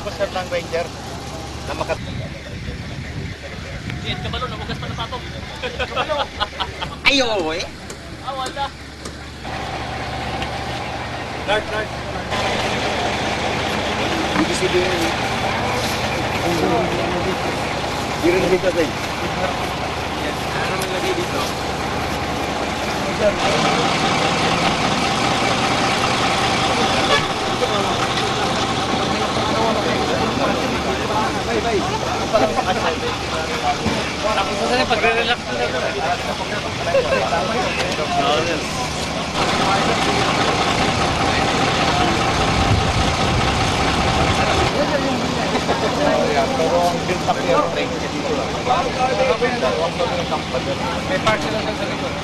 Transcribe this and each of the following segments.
Ako sir ng ranger na makat... Kabalo, nabugas pa na patong. Ayaw eh. Ah, wala. Guard. Dito si Dino. Dito na dito tayo. Ano naman lagi dito? Bye. Parang makasal. Tapos na sa'yo, pagre-relax na sa'yo. Pero ang build up yung train niya dito lang. May park sila sa likod.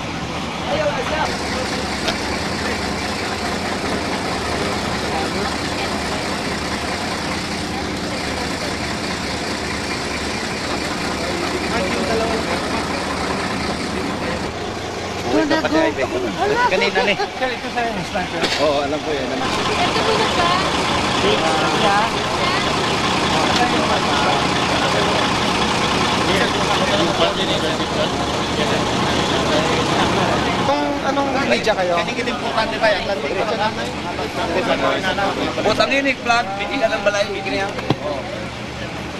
Kanina ni. Ito sa yung sniper. Oo, alam ko yan. Ito po na ba? Anong media kayo? Kanigil importante ba yung Atlantic? Butang ini, flag. Hindi ka ng balay. Hindi niya.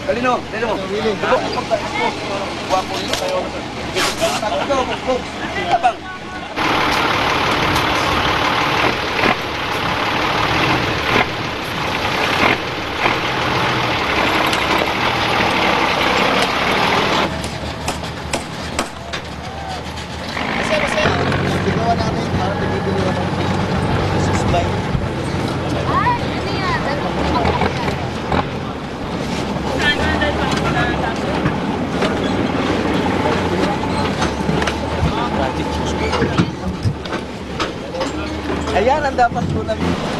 Kalino, dito mo. Wapo nyo. Ito bang? Ginawa natin para bibili naman ng susbay. Ay, ano yan? Ayan ang dapat po namin.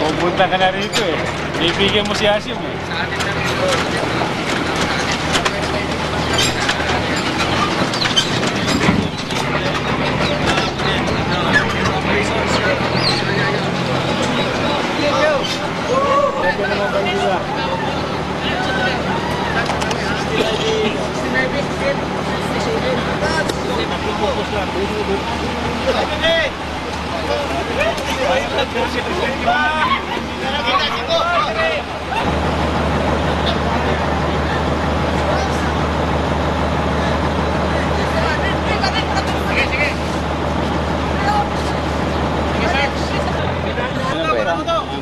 Pupunta ka na rito eh. Bibigyan mo si Asim eh.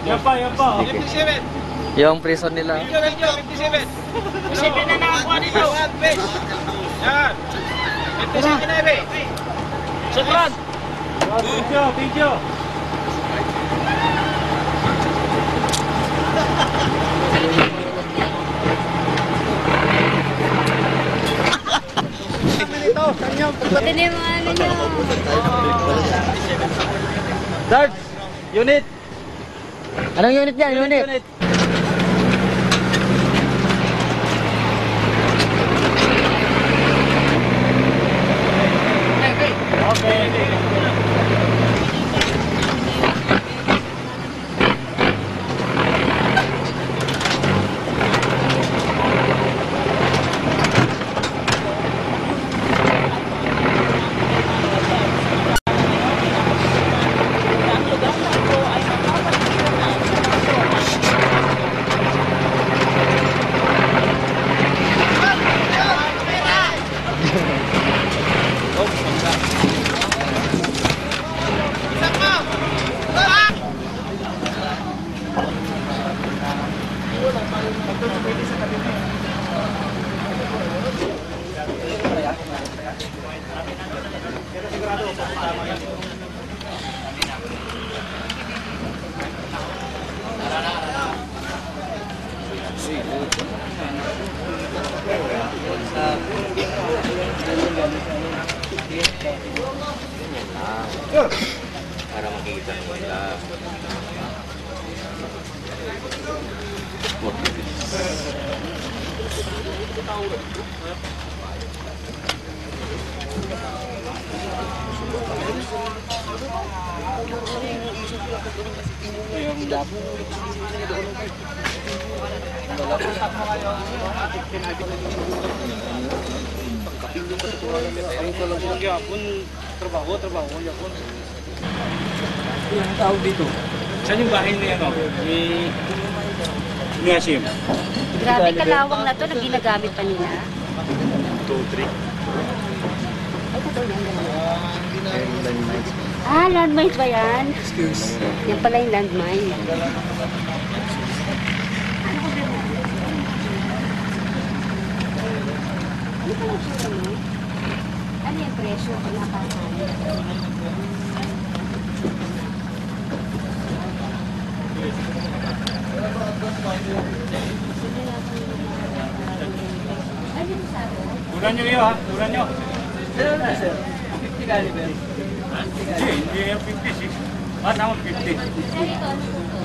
Yan pa. Yung prison nila. 57 na nakakuha dito. Yan. 57 na ebe. Sutran. Video. Ito na yung mga ano nyo. Guard! Unit! Anong unit yan? Unit! Ganyan lang. Para makikita nila. Yung tawag dito. Saan yung bahay ni ano? Ni Hashim? Grabe kalawang na to na ginagamit pa nila. 2, 3. Ay, totoo yan. Landmines ba yan? Yan pala yung landmine. Ano pala siya ano? Ano yung presyo kung napakahan? Ano yung sabi? Kunan nyo yun ha? Kunan nyo. Hindi yung 56. Ah, tama 50. Sir, ito ano po to?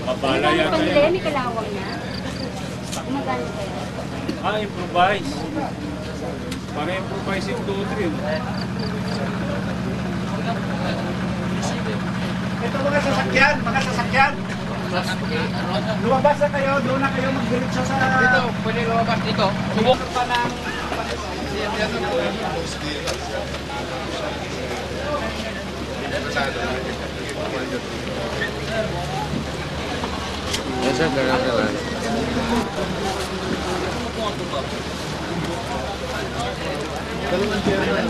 Mabala Ano yan. pamili? May kalawang na? Magkano kayo? Ah, improvise. Para improvise yung 2, 3. Ito mga sasakyan. Lumabas na kayo, doon na kayo mag-diretso sa... Dito, pwede lumabas dito. Subok pa ng... Yes, sir. Ganun naman.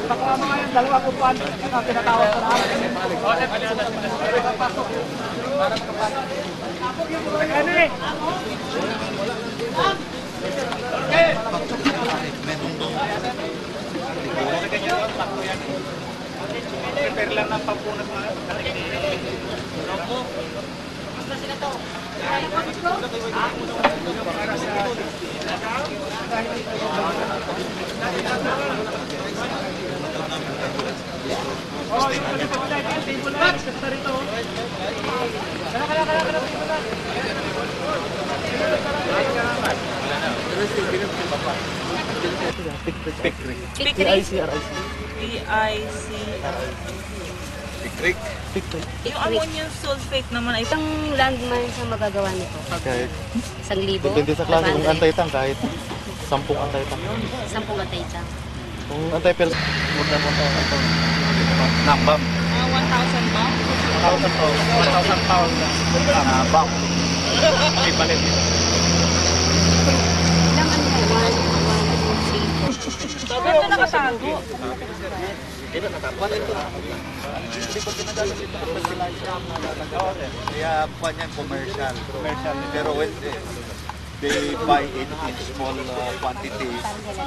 Nakuha mga yung dalawa kupuan. Pinatawag ko na ano eh? Prepare lang ng pampunat mga PIC. Yung ammonium sulfate naman ay Isang landmine sa magagawa nito? Kahit 1,000? depende sa klase kung 500? anti-tank, kahit 10 anti-tank. 10 atay Kung anti-pel, huwag na Nakbam. 1,000 ba? 1,000 pounds na bomb. May palit dito. Ilang ano yan? 1, 2, 3, 4. Sabi ito nakatago. Kaya pa niyan commercial. Pero when they buy it in small quantity,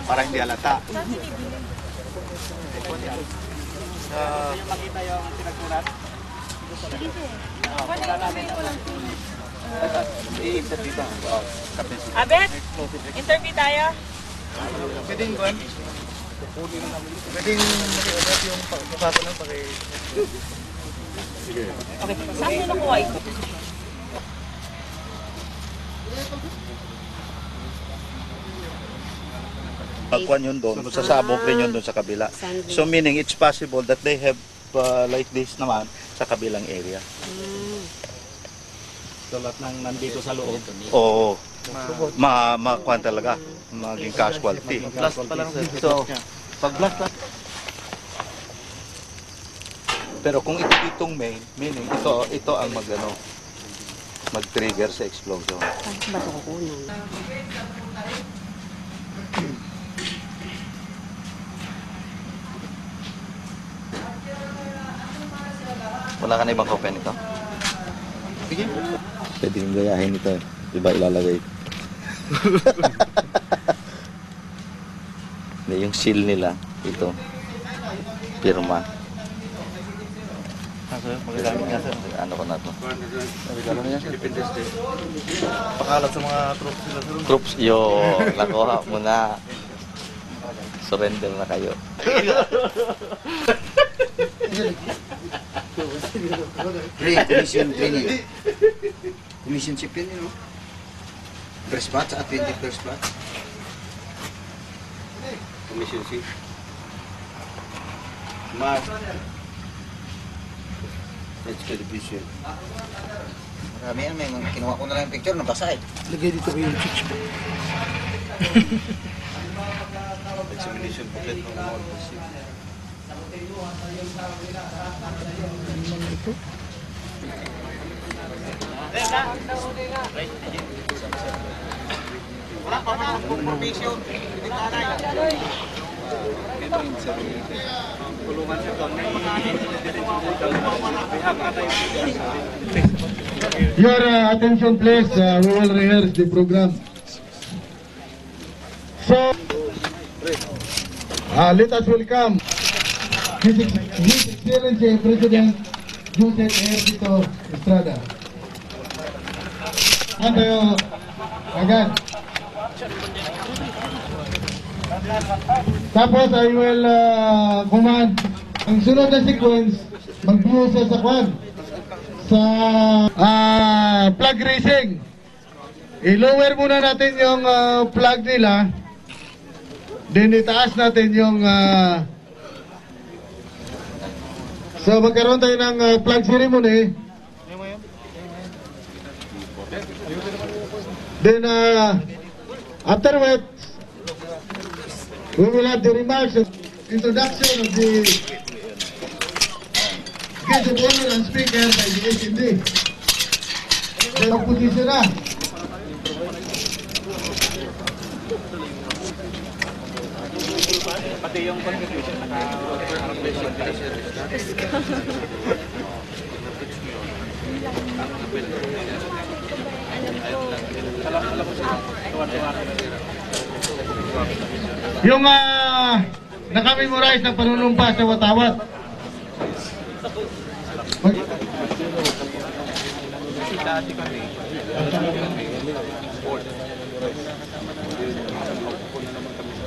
para hindi halata. Makita yung pinagsulat? I-interview ba? Abet, interview tayo. Pwedeng kuhan? Pwedeng makiulat yung mukha ko lang paki... Okay, saan mo nakuha ito? Kuhan yun doon, sasabog rin yun doon sa kabila. So meaning it's possible that they have like this naman sa kabilang area. Tulad ng nandito sa loob. Oo. Makuha talaga. Maging casualty. Blast pa lang sir. So, pag blast na. Pero kung itong meaning, ito ang mag-trigger sa explosion. Bakit ba ito kukunin? Wala ka na ibang kopya nito? Sige. Pwede kong gayahin ito. Iba ilalagay. Hindi, yung seal nila, ito. Pirma. Sir, magagamit nga sir. Ano ko na ito? Regalo niya sir. Pakalat sa mga troops nila sir. Troops, nakuha mo na. Surrender na kayo. Commission training. Commission chip yun, you know? First batch at 21st batch. Commission chip. Mark. Expedition. Marami yan, may kinuha ko na lang yung picture, nabasa eh. Lagay dito ko yung picture. Examination booklet ng mga ship. Wala pa man ang confirmation. Hindi tanay. Kulungan siya doon. Your attention please, we will rehearse the program. So, let us welcome His Excellency President Joseph Ejercito Estrada. Tayo agad. Tapos I will command ang sunod na sequence, mag-view sa kwan sa flag raising. I-lower muna natin yung flag nila. Then itaas natin yung so magkaroon tayo ng flag ceremony. Then afterwards we will have the remarks of introduction of the guest of honor and speaker by the HMD. Then magputisyon na. Pati yung contribution Yung nakamemorize ng panunumpa sa watawat.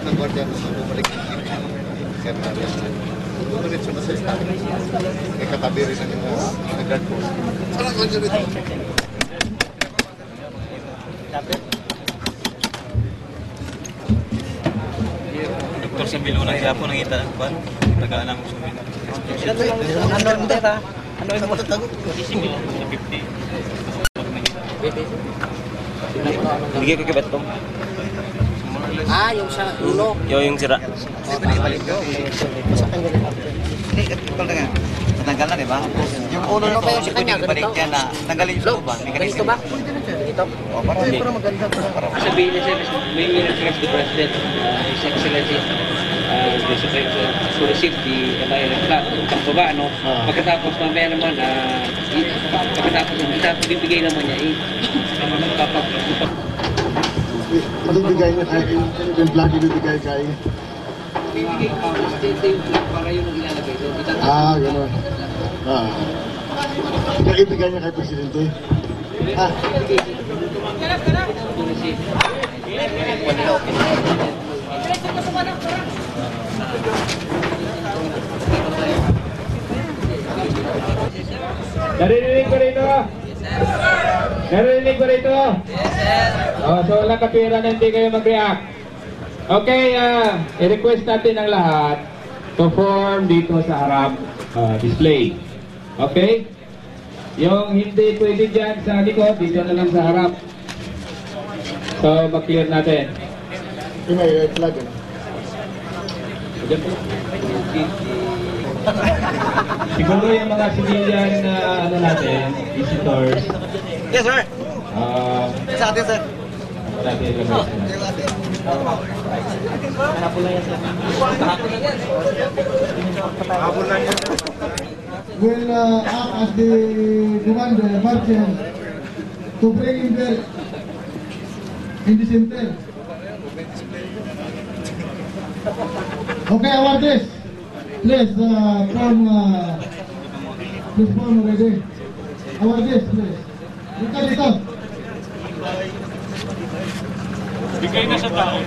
Ng guardian sa bumalik ng Sir Marias. Diretso na sa estado. May katabi rin ng guard post. Sarang lang dyan ito. Dr. Similo na siya po nangita ng kwan. Tagaan ang sumin. Ano ang data? Ano yung matatago? Similo, 50. Bigay ko kibat ko. Yung sa ulo. Yung sira. Hindi, ito nga. Natanggal na, di ba? Yung ulo na ito, pwede balik yan na tanggalin yung loob ba? Ganito ba? Ganito? Pero maganda. Sabihin niya sir, may request the President, His Excellency, the Supreme to receive the MIL flag, pagbaba, no? Pagkatapos mamaya naman, pagkatapos bibigay naman niya, Magbibigay niya kayo, yung vlog ibibigay kayo. bibigay pa yung flag para yun ang ilalagay doon. Gano'n. Kaya ibigay niya kay Presidente. To receive. Narinig ko rito? Narinig ko rito? So walang kapira na hindi kayo mag-react. Okay, i-request natin ang lahat to form dito sa harap display. Okay? Yung hindi pwede dyan sa likod, dito na lang sa harap. So, mag-clear natin. Yung may flag. Siguro yung mga civilian na ano natin, visitors. Yes, sir. Sa atin, sir. Natin ilagay. Will act as the commander, marching, to bring him there in the center. Okay, award this. Please, phone already. Award this, please. Dito. Bigay na sa tao.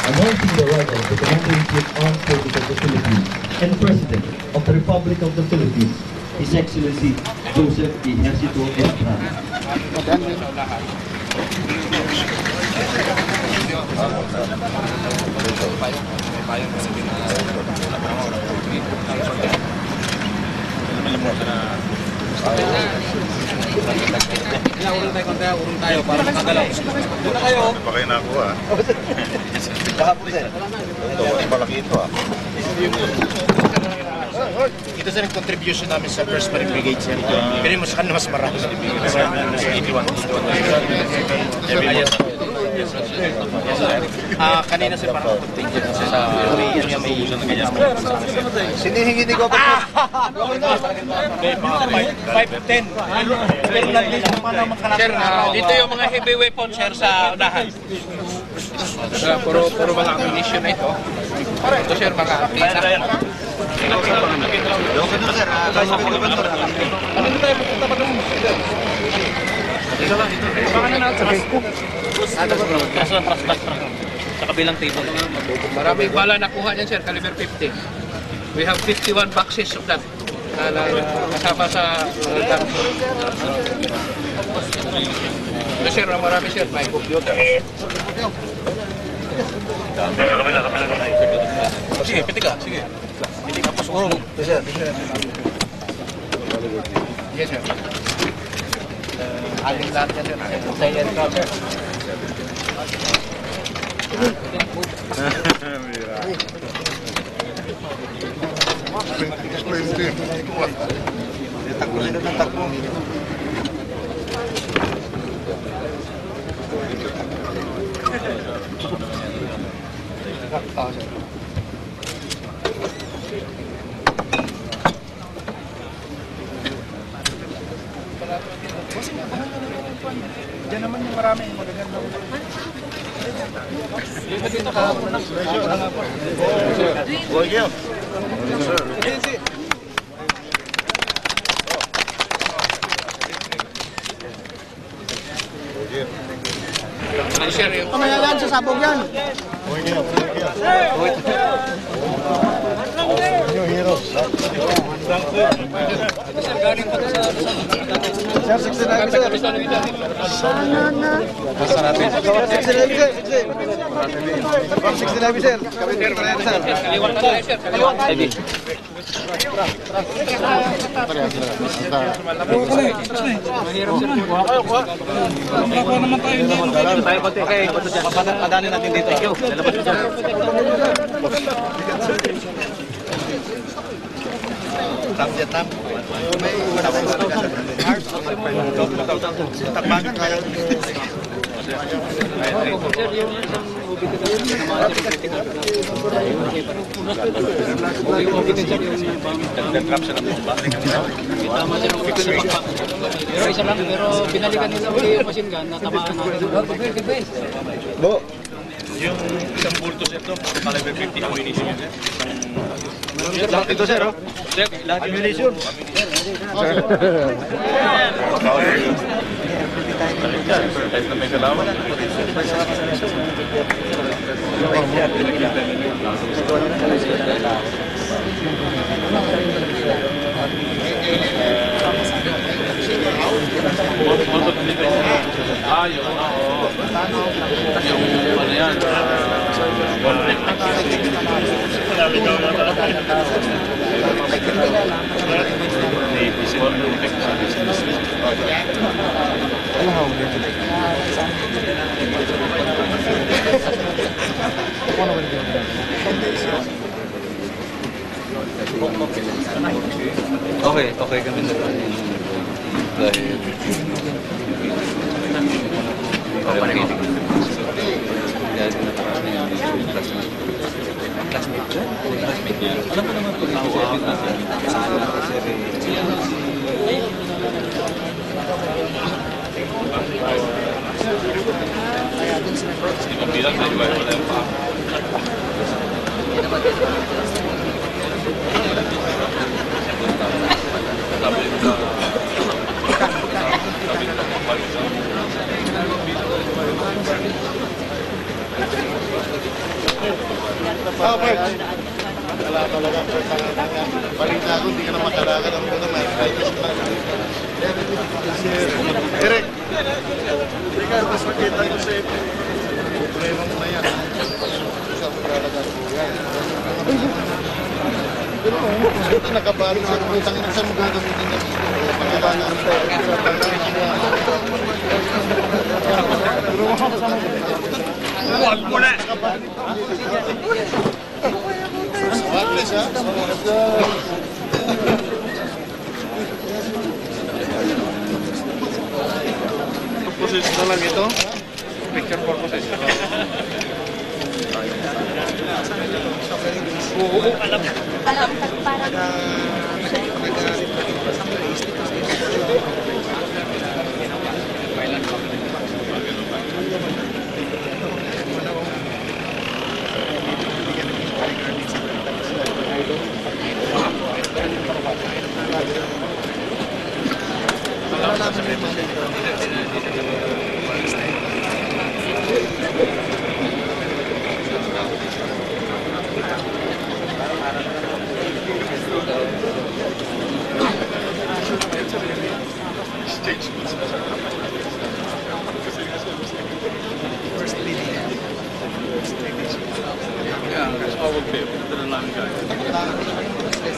Announcing the arrival of the Commander-in-Chief Armed Forces Philippines and President of the Republic of the Philippines, His Excellency Joseph Ejercito Estrada. Urong tayo para makagalaw. Doon na kayo. Hindi pa kayo nakuha. Kahapon, sir. Ito, mas malaki ito ah. Ito sa contribution namin sa First Marine Brigade, sir. Pero mas kanina mas marami. Sa 81. Kanina sir, parang contingent sa may Sinihingi ni Gopa. 5-10. Sir, dito yung mga heavy weapons, sir, sa unahan. Puro mga ammunition na ito. Ito, sir, mga pita. Sa kabilang table. Maraming bala nakuha niyan, sir, caliber 50. We have 51 boxes of that. Kasama sa mga gun. Ito, sir, marami, sir, may computer. Sige, pitik ka. Sige. Pitik ka pasok. Yes, sir. Aling lahat yan, sir. Sa aircraft, sir. Takbo sila ng takbo. Diyan naman yung maraming magagandang. Dito kahapon na. Kamaya yan, sasabog yan. New heroes. Sir, 69, sir. Sana na. 69, sir. 69, sir. Kapitero pa na yan, sir. Kaliwan ka tayo, sir. Kaliwan tayo. Okay, padanin natin dito. Lalabas mo dyan. Vietnam. May takbangan kaya. Nag-drop siya ng bomba. Pero isa lang, pero binalikan nila ulit yung machine gun na tamaan natin. Bo. Yung isang bultos ito, caliber 50 ammunition yun. Lahat ito, sir, oh. Sir, lahat yung ammunition. Kahit na may kalawan. Yung ano yan, Okay kami na dahil Alam ko naman po, bilang tayo ba wala yung pa. Oh, Bert. Wala talaga. Balita ko, hindi ka na makalakad. Ang muna, may arthritis na. Eric. Ricardo, mas makita ko sa problema mo na yan. Sa maglalagay ko yan. Pero ito nakabalo sa putang ina sa mga gamitin na dito. Pagkabala ang Huwag mo na! Wireless, ha? Purposes na lang ito. Picture purposes. Alam ko parang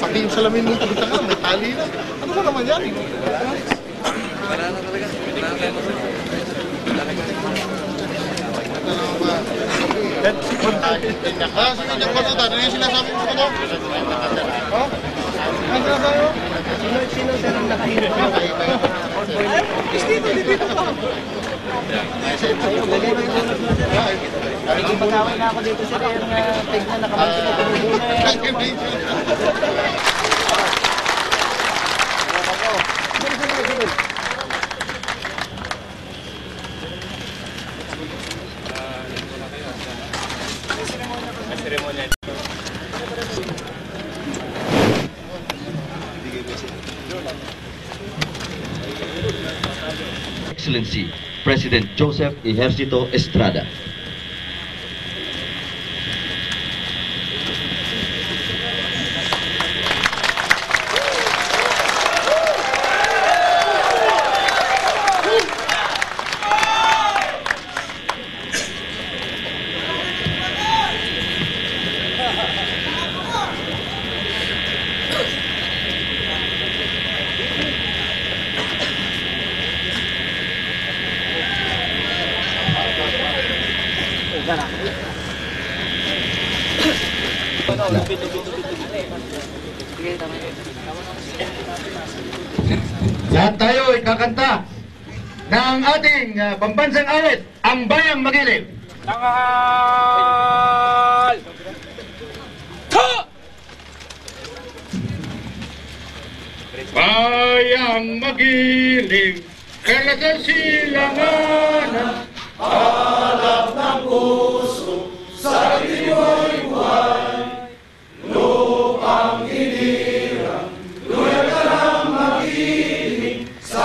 pati yung salamin mo pupunta ka, may tali na. Ano ba naman yan? Wala na talaga. Sige, yung patutan. Ano yung sinasabi mo ko? Oh? Ano sinasabi mo? Sino ang nakahiba? Dito pa. Pag-away na ako dito sa kaya na tignan na kamay sila tumubuna. Excellency President Joseph Ejercito Estrada. Lahat tayo ay kakanta ng ating pambansang awit, Ang Bayang Magiliw. Tanghal! Ta! Bayang Magiliw, kailan sa silanganan, alap ng puso, sa diyo'y buhay, lupang hinirang, luya ka ng mag-ibig, sa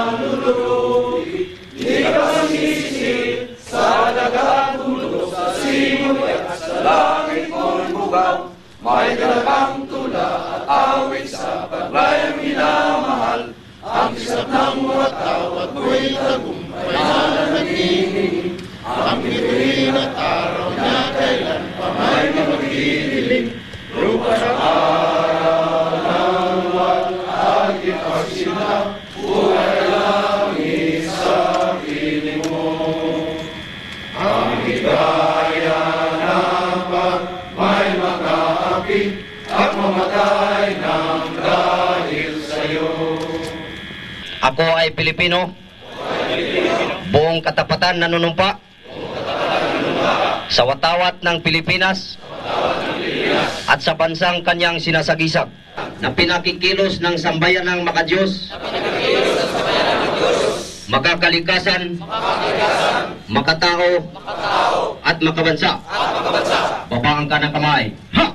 anulubi, di ka sisip, sa dagat tulog, sa simot at sa langit mo'y bugaw, may dalakang tula at awit sa paglayang minamahal, ang isap ng wataw at mo'y tagumpay na nagingin, ang bituin at araw niya kailan pa may magdidilim, Ako ay Pilipino. Buong katapatan nanunumpa sa watawat ng Pilipinas at sa bansang kanyang sinasagisag, na pinakikilos ng sambayanang makadiyos, makakalikasan, makatao, at makabansa. Babaan ka ng kamay. Ha!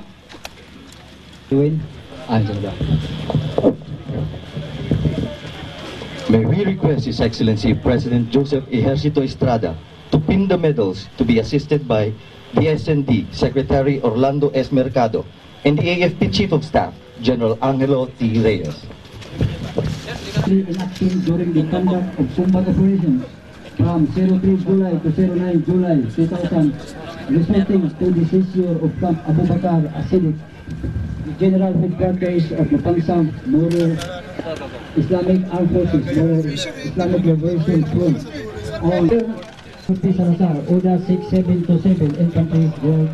May we request His Excellency President Joseph Ejercito Estrada to pin the medals to be assisted by the SND Secretary Orlando S. Mercado and the AFP Chief of Staff General Angelo T. Reyes. In action during the conduct of combat operations from 03 July to 09 July 2000, respecting to the seizure of Camp Abu Bakar Asidik, the General Headquarters of Mapangsang Moro Islamic Armed Forces, Moro Islamic Liberation Front, on Salazar, Order 6727, Infantry World.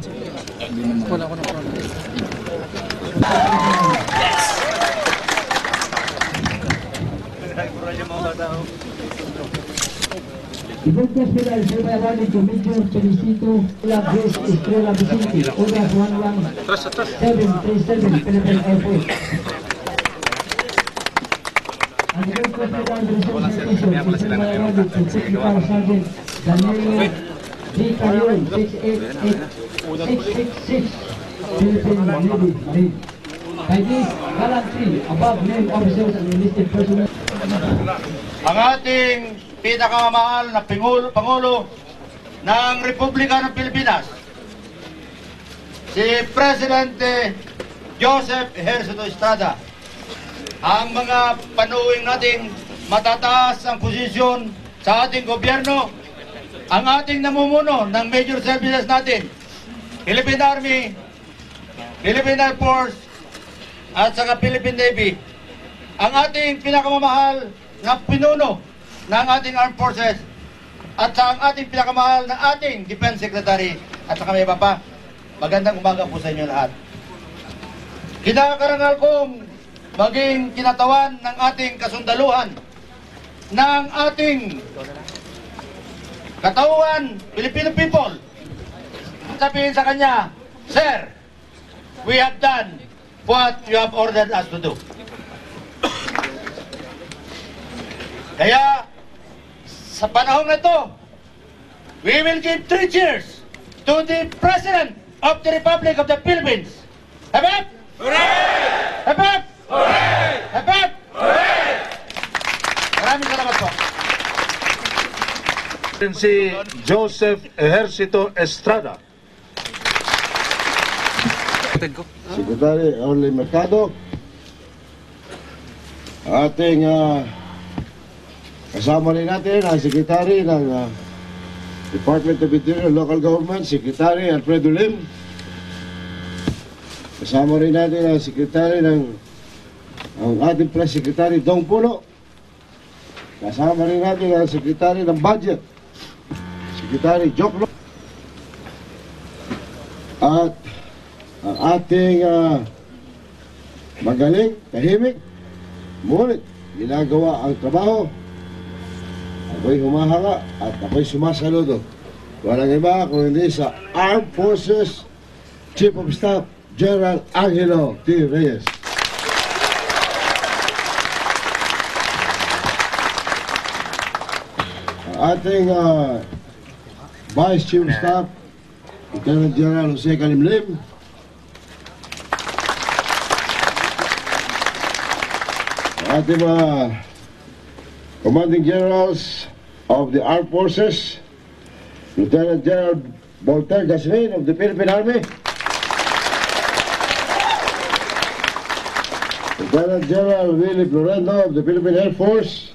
The broadcast medal is hereby awarded to Major Felicito La Grace Estrella Vicente, Order 11737, Philippine Air Force. And the broadcast medal is hereby awarded to Technical Sergeant Danilo D. Carrion, 666, Philippine Navy Marine. By this gallantry, above named officers and enlisted personnel. Ang ating pinakamamahal na Pangulo ng Republika ng Pilipinas, si Presidente Joseph Ejercito Estrada. Ang mga panuwing nating matataas ang posisyon sa ating gobyerno, ang ating namumuno ng major services natin, Philippine Army, Philippine Air Force, at saka Philippine Navy, ang ating pinakamamahal na pinuno ng ating Armed Forces, at sa ang ating pinakamahal na ating Defense Secretary, at saka may iba pa. Magandang umaga po sa inyo lahat. Kinakarangal kong maging kinatawan ng ating kasundaluhan, ng ating katauhan, Filipino people. Sabihin sa kanya, Sir, we have done what you have ordered us to do. Kaya, sa panahon na ito, we will give 3 cheers to the President of the Republic of the Philippines. Hep! Hooray! Hep! Hooray! Hep! Hooray! Maraming salamat po. Si Joseph Ejercito Estrada. Secretary Orly Mercado, ating kasama rin natin ang Secretary ng Department of Interior Local Government, Secretary Alfredo Lim. Kasama rin natin ang Secretary ang ating Press Secretary Dong Puno. Kasama rin natin ang Secretary ng Budget, Secretary Joklo. At ang ating magaling, tahimik, ngunit ginagawa ang trabaho. Ako'y humahanga at ako'y sumasaludo. Walang iba kung hindi sa Armed Forces Chief of Staff General Angelo T. Reyes. Ang ating Vice Chief of Staff Lieutenant General Jose Calimlim. Ating mga Commanding Generals of the Armed Forces, Lieutenant General Voltaire Gasmin of the Philippine Army, Lieutenant General Willie Florendo of the Philippine Air Force,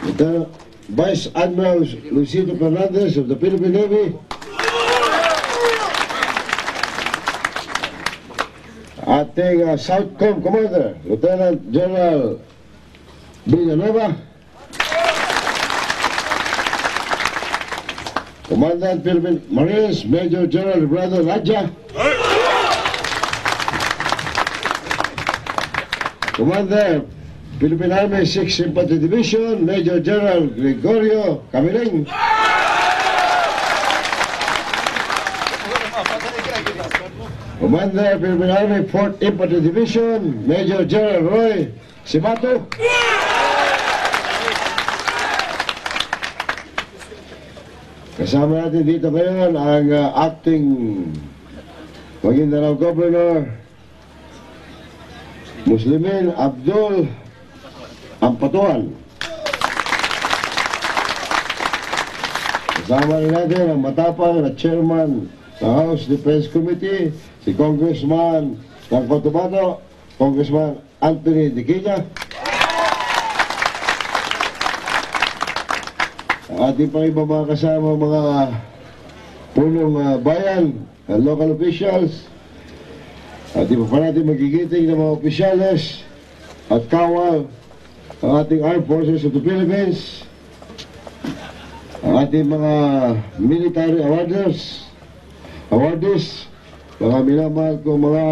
Lieutenant Vice Admiral Luisito Fernandez of the Philippine Navy, at ating Southcom Commander, Lieutenant General Villanueva, Commandant Philippine Marines, Major General Brother Raja, Commander, Philippine Army 6th Infantry Division, Major General Gregorio Camiling, Commander, Philippine Army 4th Infantry Division, Major General Roy Simato, kasama natin dito ngayon ang acting Maguindanao Governor Muslimin Abdul Ampatuan. Kasama rin natin ang matapang na chairman ng House Defense Committee, si Congressman ng Cotabato, Congressman Anthony Diquilla. Ang ating pang iba mga kasama mga punong bayan, local officials, at iba pa natin magigiting ng mga opisyales at kawal ang ating Armed Forces of the Philippines, ang ating mga military awardees, mga minamahal ko mga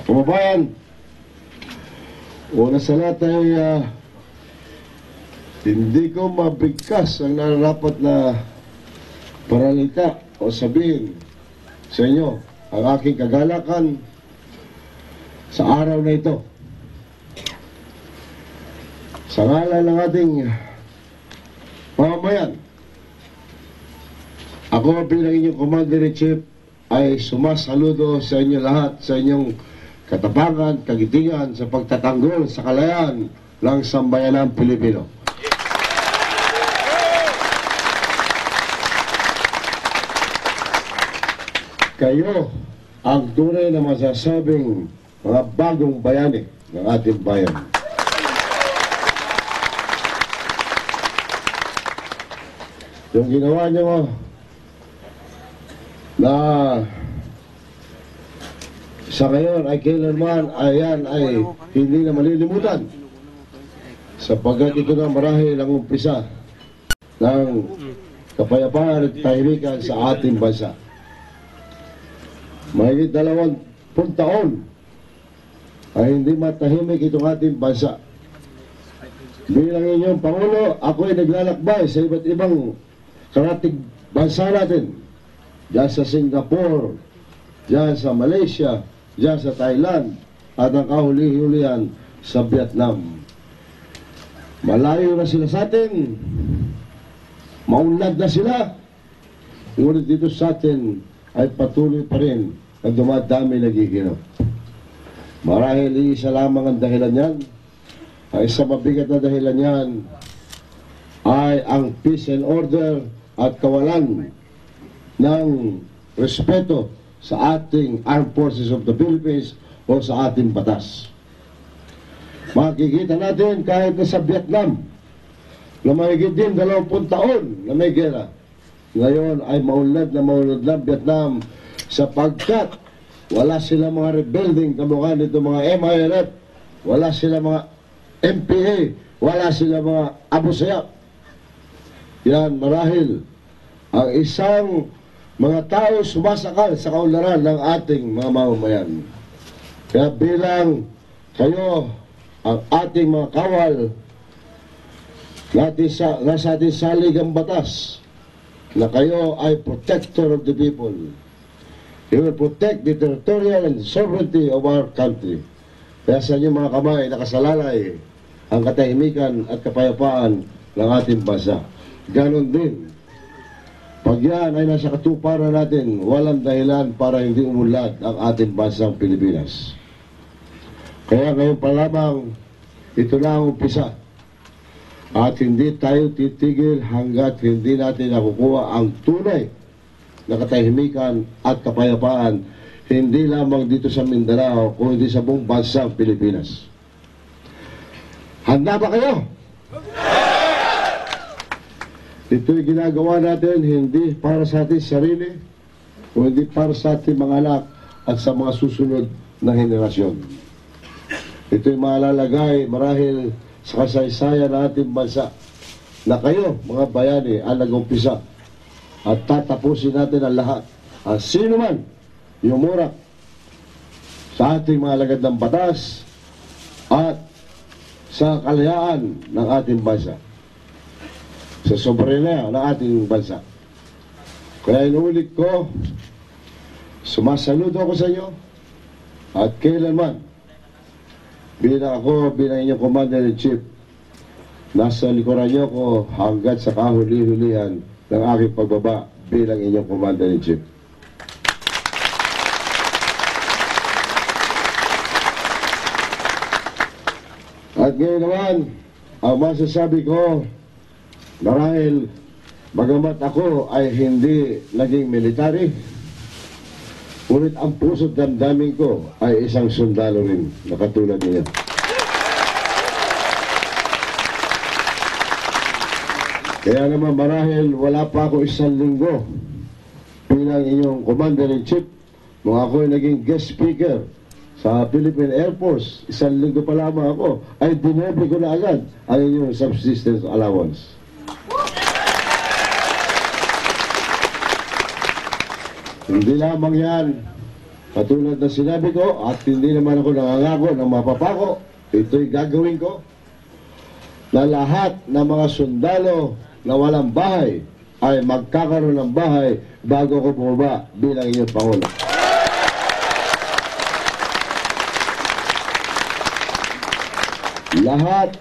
kababayan. Una sa lahat ay hindi ko mabigkas ang nararapat na paralita o sabihin sa inyo ang aking kagalakan sa araw na ito. Sa ngalan ng ating mamamayan, ako bilang inyong Commander-in-Chief ay sumasaludo sa inyo lahat sa inyong katapangan, kagitingan sa pagtatanggol sa kalayaan ng sambayanang Pilipino. Kayo ang tunay na masasabing mga bagong bayani ng ating bayan. Yung ginawa nyo na sa ngayon ay kailanman ayan ay hindi na malilimutan, sapagkat ito na marahil ang umpisa ng kapayapaan at tahimikan sa ating bansa. Mahigit 20 taon ay hindi matahimik itong ating bansa. Bilang inyong Pangulo, ako ay naglalakbay sa iba't ibang karatig bansa natin. Diyan sa Singapore, diyan sa Malaysia, diyan sa Thailand, at ang kahuli-hulihan sa Vietnam. Malayo na sila sa atin, maunlad na sila, ngunit dito sa atin ay patuloy pa rin na dumadami nagiginap. Marahil isa lamang ang dahilan yan. Ang isang mabigat na dahilan yan ay ang peace and order at kawalan ng respeto sa ating Armed Forces of the Philippines o sa ating batas. Makikita natin kahit na sa Vietnam na mahigit din 20 taon na may gera, ngayon ay maunlad na Vietnam sapagkat wala sila mga rebuilding kamukha nito mga MIRF, wala sila mga MPA, wala sila mga Abu Sayyaf. Yan marahil ang isang mga tao sumasakal sa kaunlaran ng ating mga mamamayan. Kaya bilang kayo ang ating mga kawal nasa ating saligang batas, na kayo ay protector of the people. You will protect the territorial and sovereignty of our country. Kaya sa inyo mga kamay, nakasalalay ang katahimikan at kapayapaan ng ating bansa. Ganon din, pag yan ay nasa katuparan natin, walang dahilan para hindi umunlad ang ating bansang Pilipinas. Kaya ngayon pa lamang, ito na ang umpisa. At hindi tayo titigil hanggat hindi natin nakukuha ang tunay na katahimikan at kapayapaan, hindi lamang dito sa Mindanao, kundi sa buong bansang Pilipinas. Handa ba kayo? Ito'y ginagawa natin hindi para sa ating sarili, kundi para sa ating mga anak at sa mga susunod na henerasyon. Ito'y malalagay marahil sa kasaysayan ng ating bansa na kayo, mga bayani, ang nag-umpisa at tatapusin natin ang lahat. Ang sino man yumurak sa ating mga alagad ng batas at sa kalayaan ng ating bansa, sa soberenya ng ating bansa. Kaya inuulit ko, sumasaludo ako sa inyo at kailanman bilang inyong Commander-in-Chief, nasa likuran niyo ko hanggat sa kahuli-hulihan ng aking pagbaba bilang inyong Commander-in-Chief. At ngayon naman, ang masasabi ko, marahil bagamat ako ay hindi naging military, ngunit ang puso't damdamin ko ay isang sundalo rin na katulad niya. Kaya naman marahil wala pa ako 1 linggo bilang inyong Commander-in-Chief nung ako ay naging guest speaker sa Philippine Air Force. 1 linggo pa lamang ako ay dinoble ko na agad ang inyong subsistence allowance. Hindi lamang yan, katulad na sinabi ko, at hindi naman ako nangangako ng mapapako, ito'y gagawin ko, na lahat ng mga sundalo na walang bahay ay magkakaroon ng bahay bago ko bumaba bilang inyong Pangulo. Lahat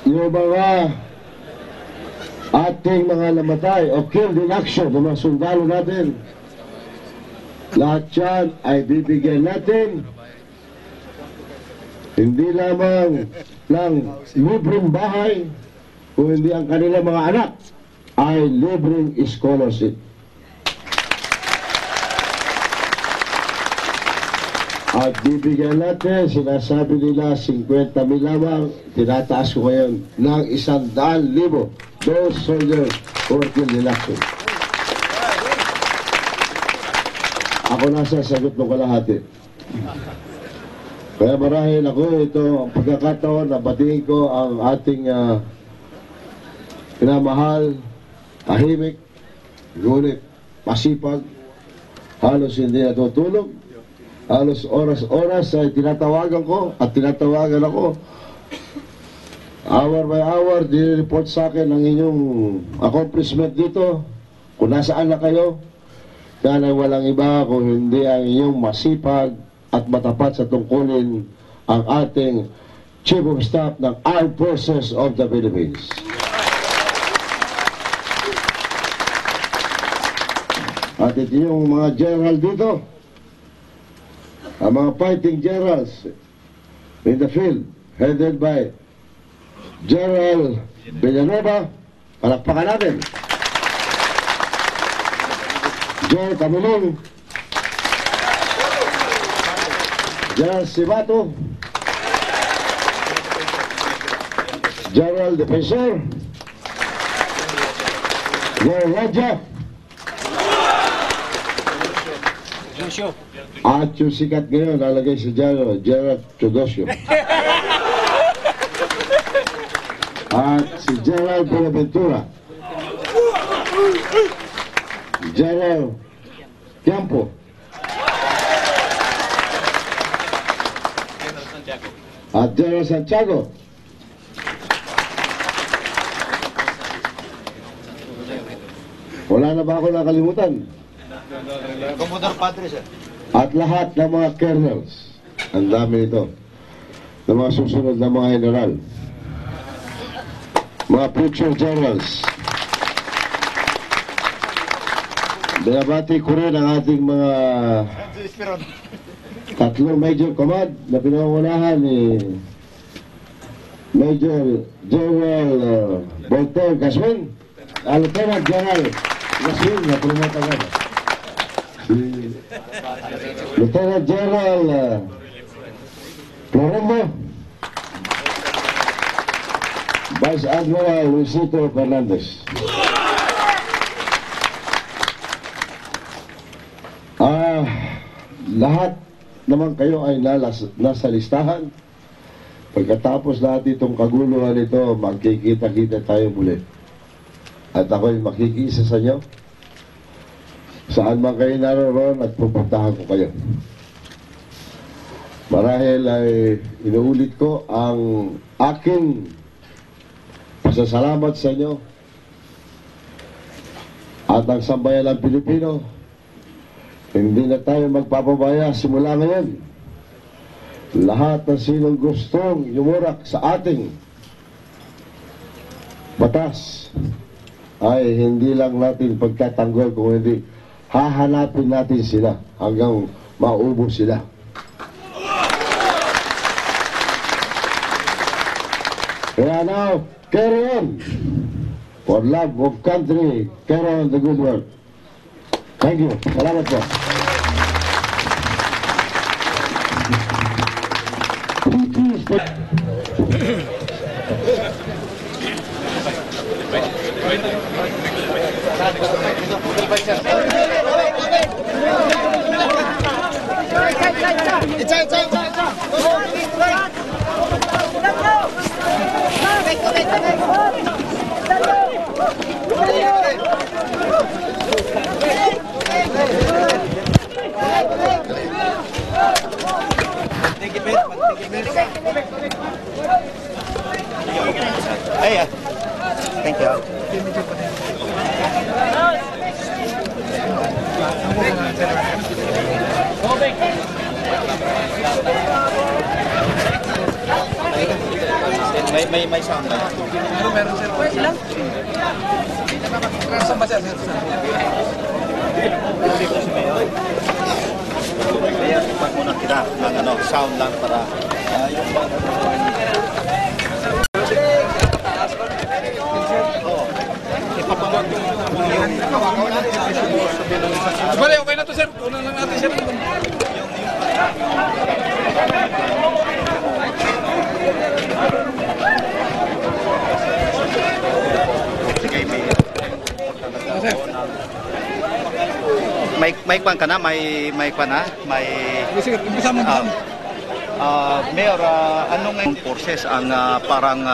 yung mga ating mga namatay o killed in action ng mga sundalo natin, lahat yan ay bibigyan natin hindi lamang ng libreng bahay, kung hindi ang kanilang mga anak ay libreng scholarship. At bibigyan natin, sinasabi nila 50,000 lamang, tinataas ko ngayon ng 100,000 those soldiers who were killed in action. Ako nasa sagot ng kalahati. Kaya marahil ako ito ang pagkakataon na batiin ko ang ating pinamahal, tahimik, ngunit masipag, halos hindi natutulog, halos oras-oras ay tinatawagan ko at tinatawagan ako. Hour by hour, dinireport sa akin ang inyong accomplishment dito, kung nasaan na kayo. Kaya na walang iba kung hindi ang inyong masipag at matapat sa tungkulin ang ating Chief of Staff ng Armed Forces of the Philippines. At ito yung mga general dito, ang mga fighting generals in the field, headed by General Villanueva, palakpakan natin. General Camilong, General Sibato, General Defensor, General Raja, at yung sikat ngayon nalagay si General Teodosio, at si General Buenaventura, General Campo, at General Santiago, wala na ba ako nakalimutan? Commodore Padre, sir. At lahat ng mga colonels, ang dami nito, ng mga susunod na mga general, mga future generals. Binabati ko rin ang ating mga tatlong major command na pinangunahan ni Major General Voltaire Gasmin, Lieutenant General Gasmin na pinamatagal, si Lieutenant General Florendo, Vice Admiral Luisito Fernandez. lahat naman kayo ay nasa listahan. Pagkatapos natin itong kaguluhan ito, magkikita-kita tayo muli. At ako'y makikiisa sa inyo. Saan man kayo naroon at pupuntahan ko kayo. Marahil ay inuulit ko ang aking pasasalamat sa inyo at ang sambayan ng Pilipino. Hindi na tayo magpapabaya simula ngayon. Lahat ng sinong gustong yumurak sa ating batas ay hindi lang natin pagtatanggol, kung hindi hahanapin natin sila hanggang maubos sila. Kaya now, carry on. For love of country, carry on the good work. Thank you. Salamat po. Hey, thank you. May sound ba? Meron sir. Ilang? Saan ba sir? Kaya ipan muna kita ng sound lang para yung Bale, okay na to sir. Kunan lang natin sir. May kwan ka na? May kwan na? May... Sige, umpisa mo. Mayor, anong forces ang parang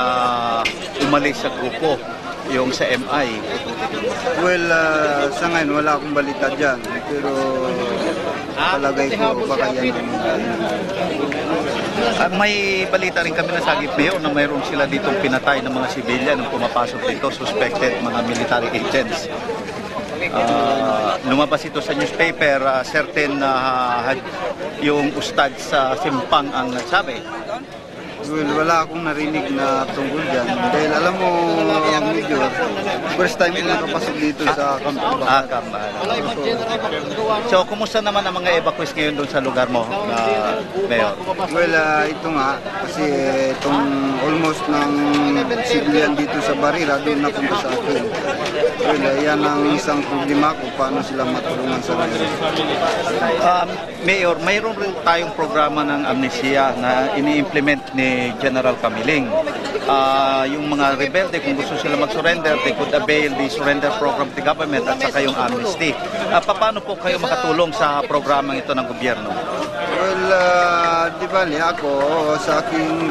umalis sa grupo, yung sa MI? Well, sa ngayon wala akong balita dyan. Pero palagay ko baka yan. May balita rin kami na sagip, Mayor, na mayroon sila ditong pinatay ng mga sibilyan nung pumapasok dito, suspected mga military agents. Lumabas ito sa newspaper, certain yung ustad sa Simpang ang nagsabi. Well, wala akong narinig na tungkol dyan. Dahil alam mo, Major, first time ko nakapasok dito sa Kampa. So, kumusta naman ang mga evacuees ngayon doon sa lugar mo, Mayor? Well, ito nga, kasi itong almost ng civilian dito sa Barira, doon napunta sa akin. Well, yan ang isang problema ko, paano sila matulungan sa ngayon. Mayor, mayroon rin tayong programa ng amnesia na ini-implement ni General Camiling. Yung mga rebelde, kung gusto sila mag-surrender, they could avail the surrender program of the government at saka yung amnesty. Paano po kayo makatulong sa programang ito ng gobyerno? Well, di ba niya ako sa aking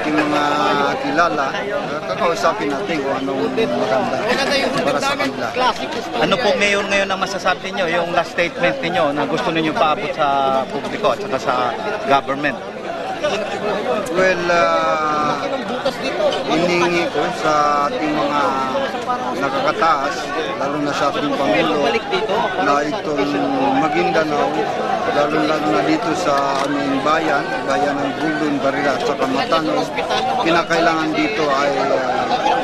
mga kilala, kakausapin natin kung anong maganda para sa kanila. Ano po Mayor ngayon ang masasabi niyo, yung last statement niyo na gusto niyo paabot sa publiko at saka sa government? Well, hiningi ko sa ating mga nakakataas, lalo na sa ating Pangulo, na itong Maguindanao, lalo na dito sa aming bayan ng Buldon, Barira, at saka Matanos, kinakailangan dito ay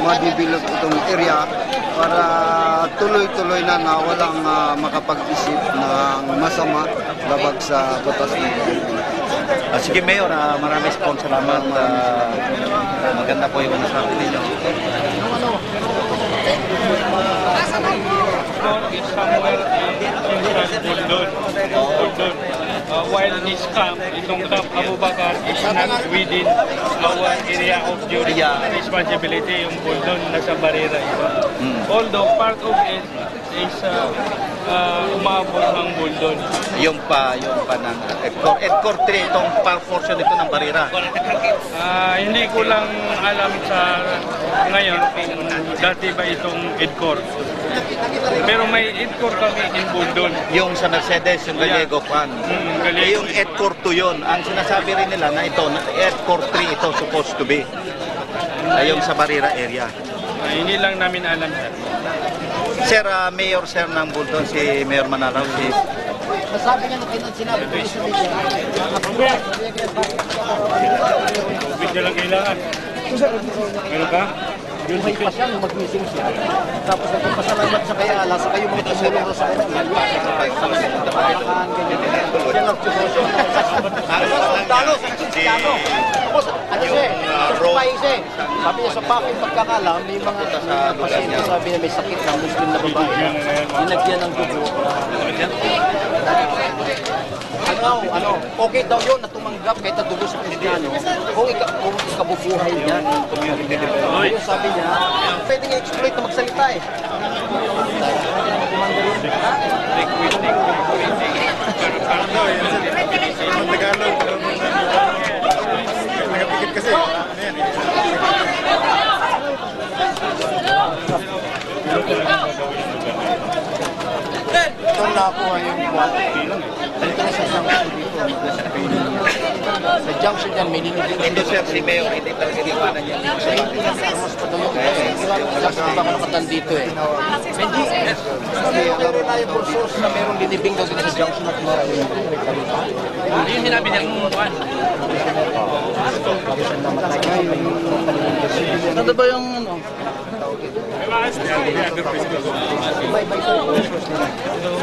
ma-develop itong area para tuloy-tuloy na walang makapag-isip ng masama labag sa batas nito. Sige Mayor, maraming salamat. Maganda po yung nasabi ninyo. while this camp, itong Camp Abu Bakar is not within our area of responsibility, yung Buldon nasa Barrera ito. Although part of it is umabot ng Buldon. Yung pa ng EDCOR 3, itong portion ito ng Barrera. Hindi ko lang alam sa ngayon kung dati ba itong EDCOR. Pero may EDCOR kami in Buldon. Yung sa Mercedes, yung Gallego Fan. Yung EDCOR 2 yun. Ang sinasabi rin nila na ito, EDCOR 3 ito supposed to be. Yung sa Barrera area. Hindi lang namin alam. Sir, Mayor Sir ng Buldon, si Mayor Manalaw, si... Masabi niya na sinabi ko sa media. Tubig na lang kailangan. Meron ka? Buhay pa siya nung mag-meeting siya. Tapos nagpapasalamat sa kaya ala, sa kayo mga tumulong sa kanya. Siya nag-tusoso. Talo sa Cristiano. Tapos, ano siya siya sabi niya sa paking pagkakala, may mga pasyente sabi niya may sakit ng Muslim na babae. Dinagyan ng dugo. Okay daw yun na tumanggap kahit na dugo sa Cristiano kung ikabubuhay niya. Yung sabi niya, pwede niya exploit na magsalita eh. Tagalog. Nagapikit kasi. Ito na ako yung dito na sa junction dito. Sa junction dyan, may linibig. Hindi sir, si Mayor, hindi talaga iwanan niya. Mas pa daw yung baka nakatan dito eh. Benji, sabi yung reliable source na merong linibing daw dito sa junction at mga Hindi yung sinabi niya kung buwan. Ano ba yung ano?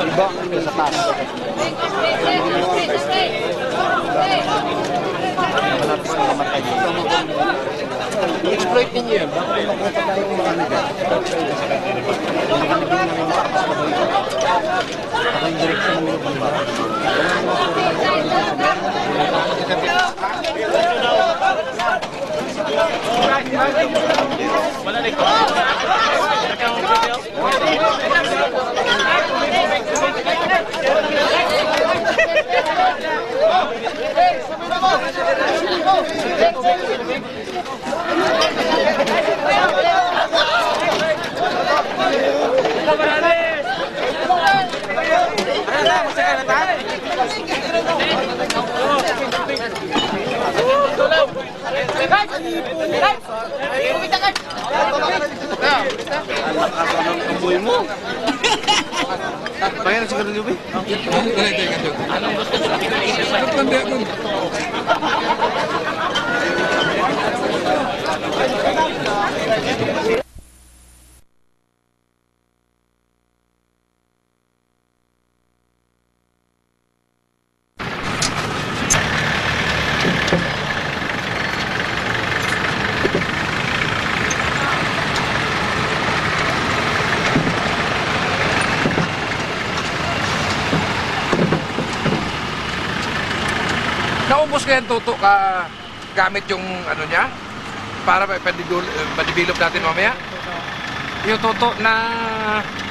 Iba ang sa taas. I-exploit ninyo yun. Bakit makuha tayo yung mga nila? Ako yung direksyon ng mga ba? Wala na ito. Bayar siguro Lubi? Naubos kaya tuto ka gamit yung ano niya para pa-develop natin mamaya. Yung tuto na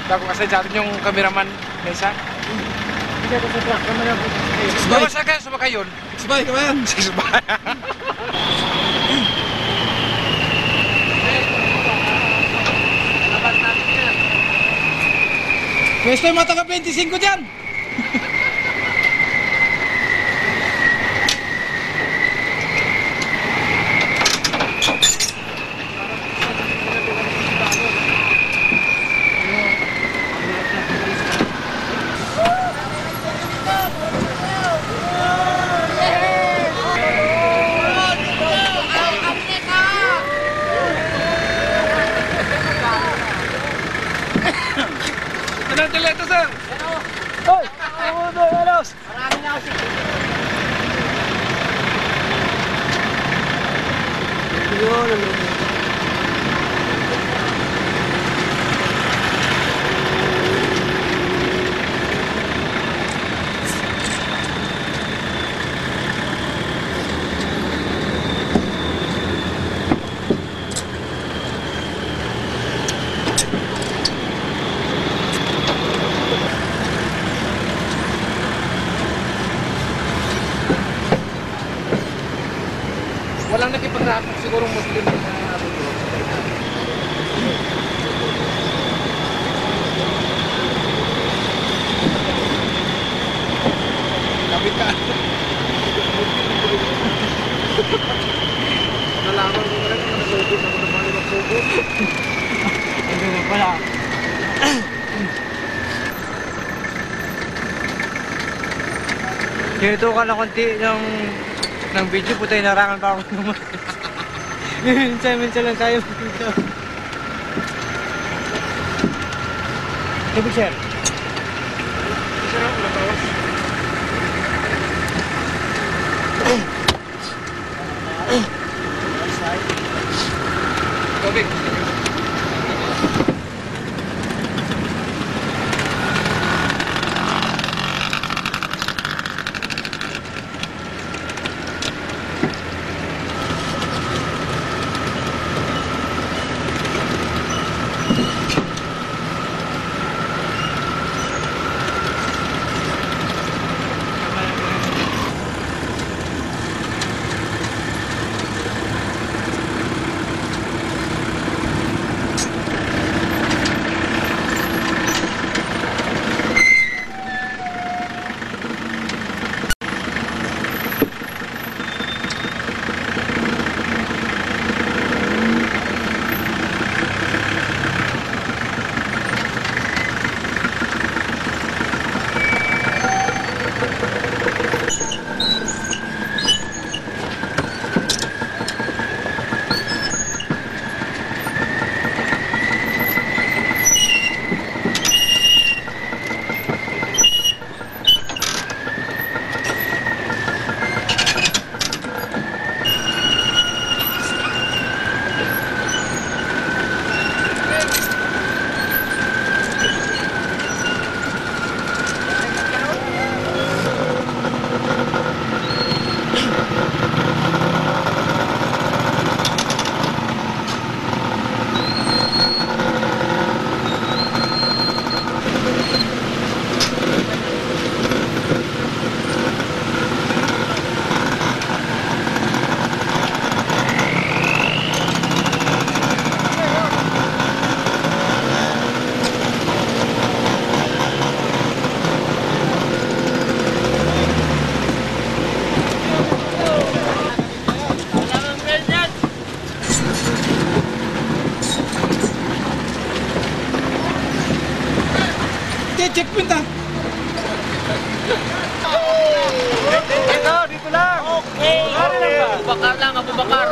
bago kasi sa atin yung cameraman na isa. Bawa sa kaya sumakay yun. Sabay ka ba yan? Sabay. Pwesto yung mata ka 25 dyan. Ito sir! Hoy! Marami na ako. Yun, Walang nakipagrakot siguro Muslim na ano to. Kapitan. Nalaman ko na lang kung nasugod ako naman yung magsugod. Hindi na pala. Dito ka na konti ng video, putay narangan pa ako naman. Minsan lang tayo video. Tubig, sir. Tubig. Checkpoint ah! Dito lang! Okay! Abubakar lang, Abubakar!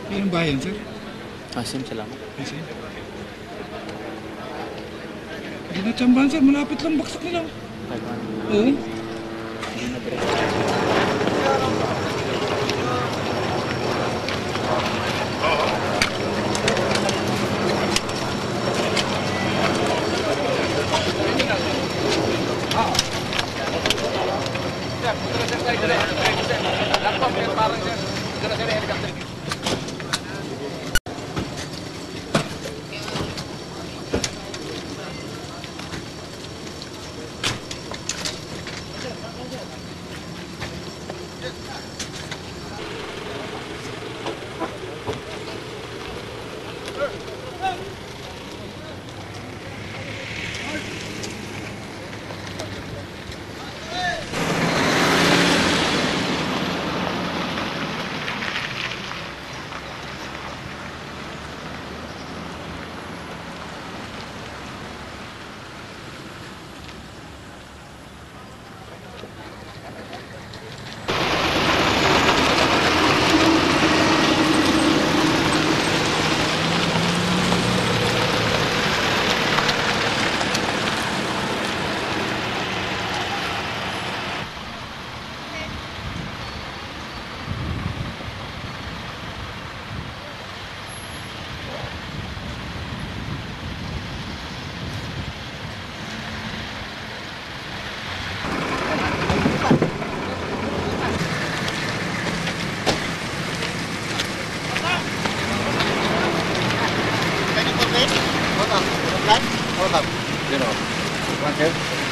Anong bayan, sir? Asim, salamat. Kasi? Hindi na tsambahan, sir. Malapit lang baksak nila. Oo. Hold up. You know.